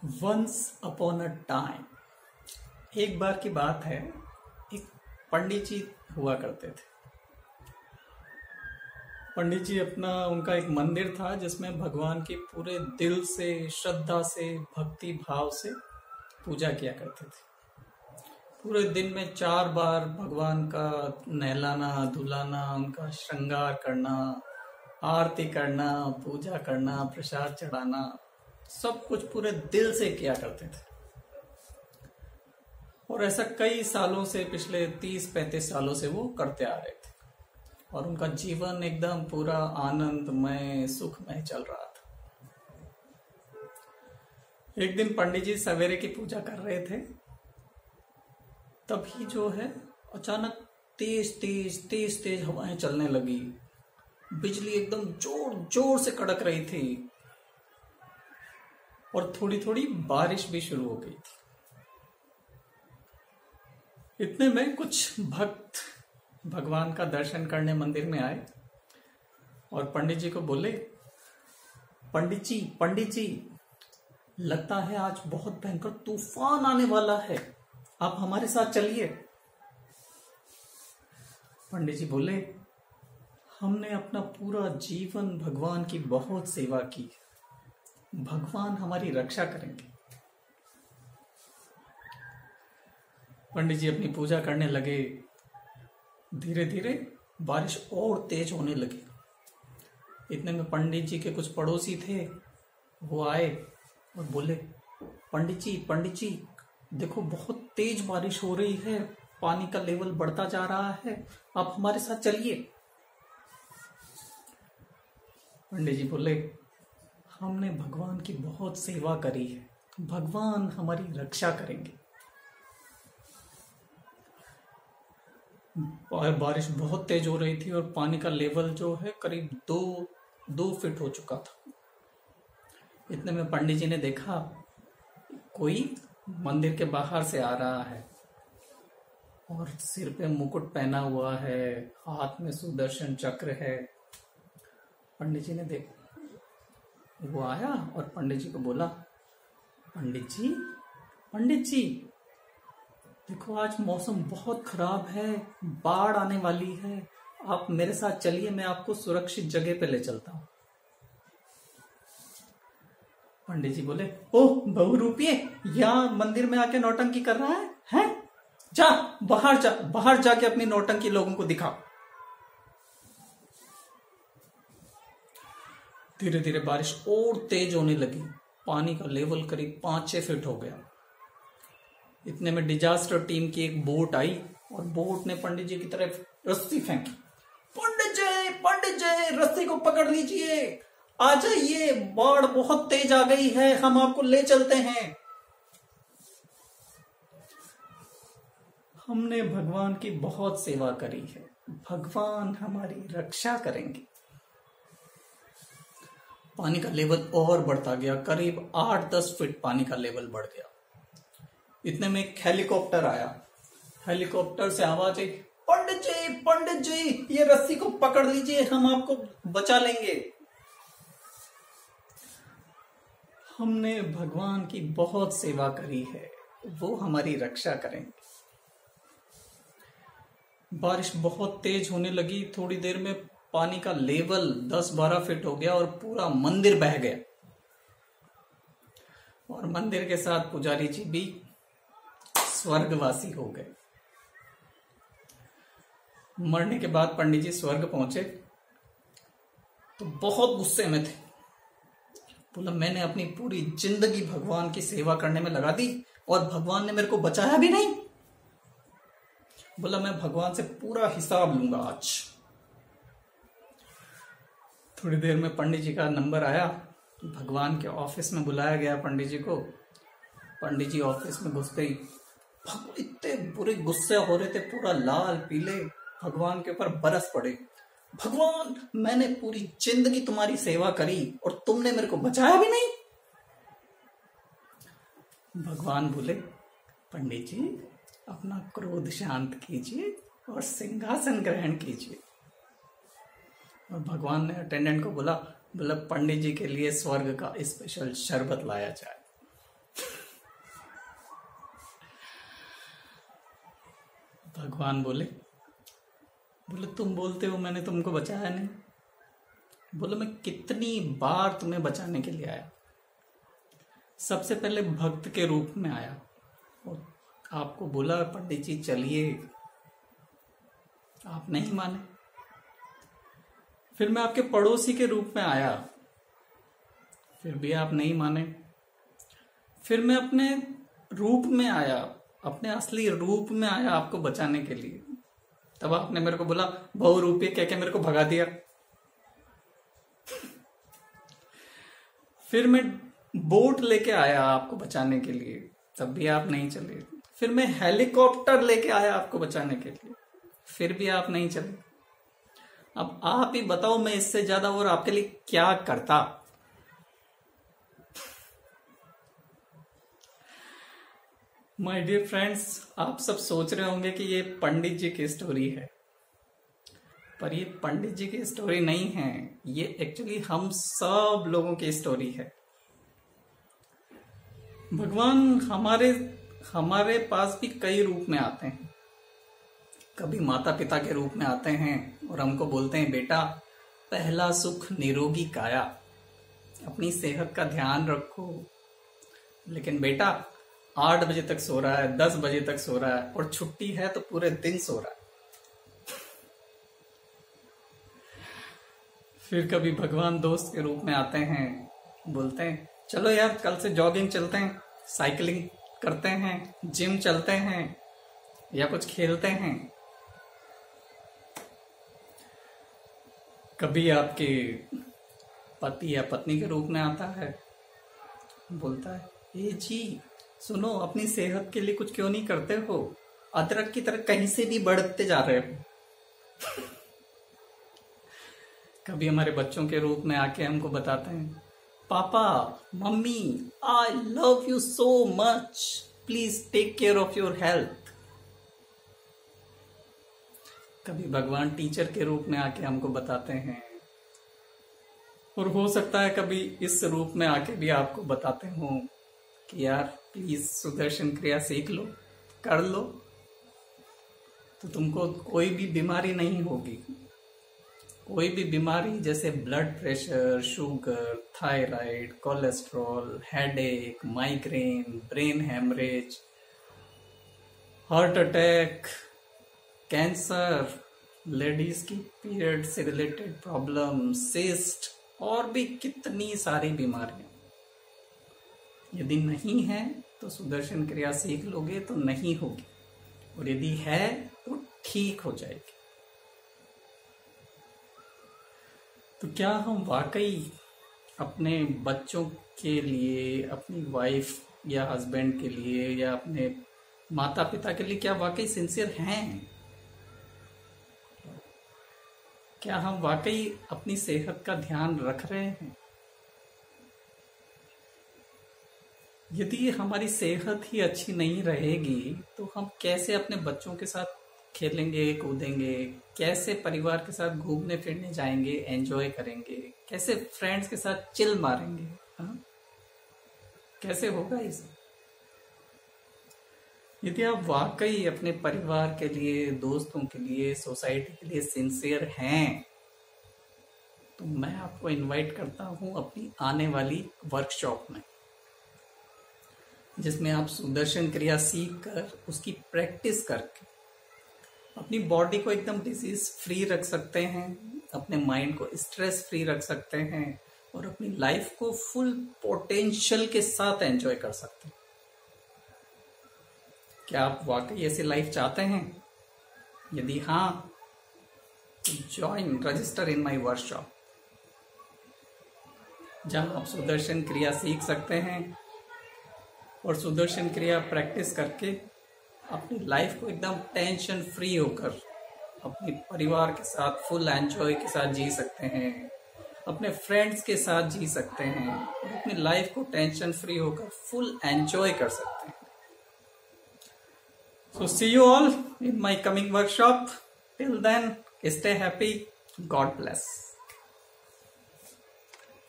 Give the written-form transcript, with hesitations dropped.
Once upon a time, एक बार की बात है, एक पंडित जी हुआ करते थे। पंडित जी उनका एक मंदिर था जिसमें भगवान की पूरे दिल से, श्रद्धा से, भक्ति भाव से पूजा किया करते थे। पूरे दिन में 4 बार भगवान का नहलाना धुलाना, उनका श्रृंगार करना, आरती करना, पूजा करना, प्रसाद चढ़ाना, सब कुछ पूरे दिल से किया करते थे। और ऐसा कई सालों से, पिछले 30-35 सालों से वो करते आ रहे थे और उनका जीवन एकदम पूरा आनंदमय, सुखमय चल रहा था। एक दिन पंडित जी सवेरे की पूजा कर रहे थे, तभी जो है अचानक तेज तेज तेज तेज हवाएं चलने लगी। बिजली एकदम जोर जोर से कड़क रही थी और थोड़ी थोड़ी बारिश भी शुरू हो गई थी। इतने में कुछ भक्त भगवान का दर्शन करने मंदिर में आए और पंडित जी को बोले, पंडित जी, लगता है आज बहुत भयंकर तूफान आने वाला है, आप हमारे साथ चलिए। पंडित जी बोले, हमने अपना पूरा जीवन भगवान की बहुत सेवा की, भगवान हमारी रक्षा करेंगे। पंडित जी अपनी पूजा करने लगे। धीरे धीरे बारिश और तेज होने लगी। इतने में पंडित जी के कुछ पड़ोसी थे, वो आए और बोले, पंडित जी, देखो बहुत तेज बारिश हो रही है, पानी का लेवल बढ़ता जा रहा है, आप हमारे साथ चलिए। पंडित जी बोले, हमने भगवान की बहुत सेवा करी है, भगवान हमारी रक्षा करेंगे। बारिश बहुत तेज हो रही थी और पानी का लेवल जो है करीब 2 फीट हो चुका था। इतने में पंडित जी ने देखा कोई मंदिर के बाहर से आ रहा है और सिर पे मुकुट पहना हुआ है, हाथ में सुदर्शन चक्र है। पंडित जी ने वो आया और पंडित जी को बोला, पंडित जी, देखो आज मौसम बहुत खराब है, बाढ़ आने वाली है, आप मेरे साथ चलिए, मैं आपको सुरक्षित जगह पे ले चलता हूं। पंडित जी बोले, ओह बहुरूपिये, यहाँ मंदिर में आके नौटंकी कर रहा है, हैं? जा बाहर जाके अपनी नौटंकी लोगों को दिखा। धीरे धीरे बारिश और तेज होने लगी। पानी का लेवल करीब 5-6 फीट हो गया। इतने में डिजास्टर टीम की एक बोट आई और बोट ने पंडित जी की तरफ रस्सी फेंकी। पंडित जी, रस्सी को पकड़ लीजिए, आ जाइए, बाढ़ बहुत तेज आ गई है, हम आपको ले चलते हैं। हमने भगवान की बहुत सेवा करी है, भगवान हमारी रक्षा करेंगे। पानी का लेवल और बढ़ता गया, करीब 8-10 फीट पानी का लेवल बढ़ गया। इतने में एक हेलीकॉप्टर आया। हेलीकॉप्टर से आवाज आई, पंडित जी, ये रस्सी को पकड़ लीजिए, हम आपको बचा लेंगे। हमने भगवान की बहुत सेवा करी है, वो हमारी रक्षा करेंगे। बारिश बहुत तेज होने लगी। थोड़ी देर में पानी का लेवल 10-12 फीट हो गया और पूरा मंदिर बह गया और मंदिर के साथ पुजारी जी भी स्वर्गवासी हो गए। मरने के बाद पंडित जी स्वर्ग पहुंचे तो बहुत गुस्से में थे। बोला, मैंने अपनी पूरी जिंदगी भगवान की सेवा करने में लगा दी और भगवान ने मेरे को बचाया भी नहीं। बोला, मैं भगवान से पूरा हिसाब लूंगा आज। थोड़ी देर में पंडित जी का नंबर आया, भगवान के ऑफिस में बुलाया गया पंडित जी को। पंडित जी ऑफिस में घुसते ही इतने बुरे गुस्से हो रहे थे, पूरा लाल पीले, भगवान के ऊपर बरस पड़े। भगवान, मैंने पूरी जिंदगी तुम्हारी सेवा करी और तुमने मेरे को बचाया भी नहीं। भगवान बोले, पंडित जी अपना क्रोध शांत कीजिए और सिंहासन ग्रहण कीजिए। और भगवान ने अटेंडेंट को बोला, पंडित जी के लिए स्वर्ग का स्पेशल शरबत लाया जाए। भगवान बोले तुम बोलते हो मैंने तुमको बचाया नहीं। बोले मैं कितनी बार तुम्हें बचाने के लिए आया। सबसे पहले भक्त के रूप में आया और आपको बोला पंडित जी चलिए, आप नहीं माने। फिर मैं आपके पड़ोसी के रूप में आया, फिर भी आप नहीं माने। फिर मैं अपने रूप में आया, अपने असली रूप में आया आपको बचाने के लिए। तब आपने मेरे को बोला बहुरूपी कह के मेरे को भगा दिया। फिर मैं बोट लेके आया आपको बचाने के लिए, तब भी आप नहीं चले। फिर मैं हेलीकॉप्टर लेके आया आपको बचाने के लिए, फिर भी आप नहीं चले। अब आप ही बताओ मैं इससे ज्यादा और आपके लिए क्या करता। माय डियर फ्रेंड्स, आप सब सोच रहे होंगे कि ये पंडित जी की स्टोरी है, पर ये पंडित जी की स्टोरी नहीं है, ये एक्चुअली हम सब लोगों की स्टोरी है। भगवान हमारे पास भी कई रूप में आते हैं। कभी माता पिता के रूप में आते हैं और हमको बोलते हैं बेटा पहला सुख निरोगी काया, अपनी सेहत का ध्यान रखो। लेकिन बेटा 8 बजे तक सो रहा है, 10 बजे तक सो रहा है और छुट्टी है तो पूरे दिन सो रहा है। फिर कभी भगवान दोस्त के रूप में आते हैं, बोलते हैं चलो यार कल से जॉगिंग चलते हैं, साइकिलिंग करते हैं, जिम चलते हैं या कुछ खेलते हैं। कभी आपके पति या पत्नी के रूप में आता है, बोलता है ए जी सुनो अपनी सेहत के लिए कुछ क्यों नहीं करते हो, अदरक की तरह कहीं से भी बढ़ते जा रहे हो। कभी हमारे बच्चों के रूप में आके हमको बताते हैं पापा मम्मी I love you so much, please take care of your health. कभी भगवान टीचर के रूप में आके हमको बताते हैं, और हो सकता है कभी इस रूप में आके भी आपको बताते हो कि यार प्लीज सुदर्शन क्रिया सीख लो, कर लो, तो तुमको कोई भी बीमारी नहीं होगी। कोई भी बीमारी जैसे blood pressure, sugar, thyroid, cholesterol, headache, migraine, brain hemorrhage, heart attack, cancer, ladies की पीरियड से रिलेटेड प्रॉब्लम, सिस्ट और भी कितनी सारी बीमारियां यदि नहीं है तो सुदर्शन क्रिया सीख लोगे तो नहीं होगी, और यदि है तो ठीक हो जाएगी। तो क्या हम वाकई अपने बच्चों के लिए, अपनी वाइफ या हस्बैंड के लिए या अपने माता पिता के लिए क्या वाकई सिंसियर हैं? क्या हम वाकई अपनी सेहत का ध्यान रख रहे हैं? यदि हमारी सेहत ही अच्छी नहीं रहेगी तो हम कैसे अपने बच्चों के साथ खेलेंगे, कूदेंगे, कैसे परिवार के साथ घूमने फिरने जाएंगे, एंजॉय करेंगे, कैसे फ्रेंड्स के साथ चिल मारेंगे? हाँ? कैसे होगा ये सब? यदि आप वाकई अपने परिवार के लिए, दोस्तों के लिए, सोसाइटी के लिए सिंसियर हैं, तो मैं आपको इनवाइट करता हूं अपनी आने वाली वर्कशॉप में, जिसमें आप सुदर्शन क्रिया सीख कर उसकी प्रैक्टिस करके अपनी बॉडी को एकदम डिजीज फ्री रख सकते हैं, अपने माइंड को स्ट्रेस फ्री रख सकते हैं और अपनी लाइफ को फुल पोटेंशियल के साथ एंजॉय कर सकते हैं। क्या आप वाकई ऐसी लाइफ चाहते हैं? यदि हाँ तो join, register in my workshop, जहां आप सुदर्शन क्रिया सीख सकते हैं और सुदर्शन क्रिया प्रैक्टिस करके अपनी लाइफ को एकदम टेंशन फ्री होकर अपने परिवार के साथ फुल एंजॉय के साथ जी सकते हैं, अपने फ्रेंड्स के साथ जी सकते हैं और अपनी लाइफ को टेंशन फ्री होकर फुल एंजॉय कर सकते हैं। So see you all in my coming workshop. Till then, stay happy. God bless.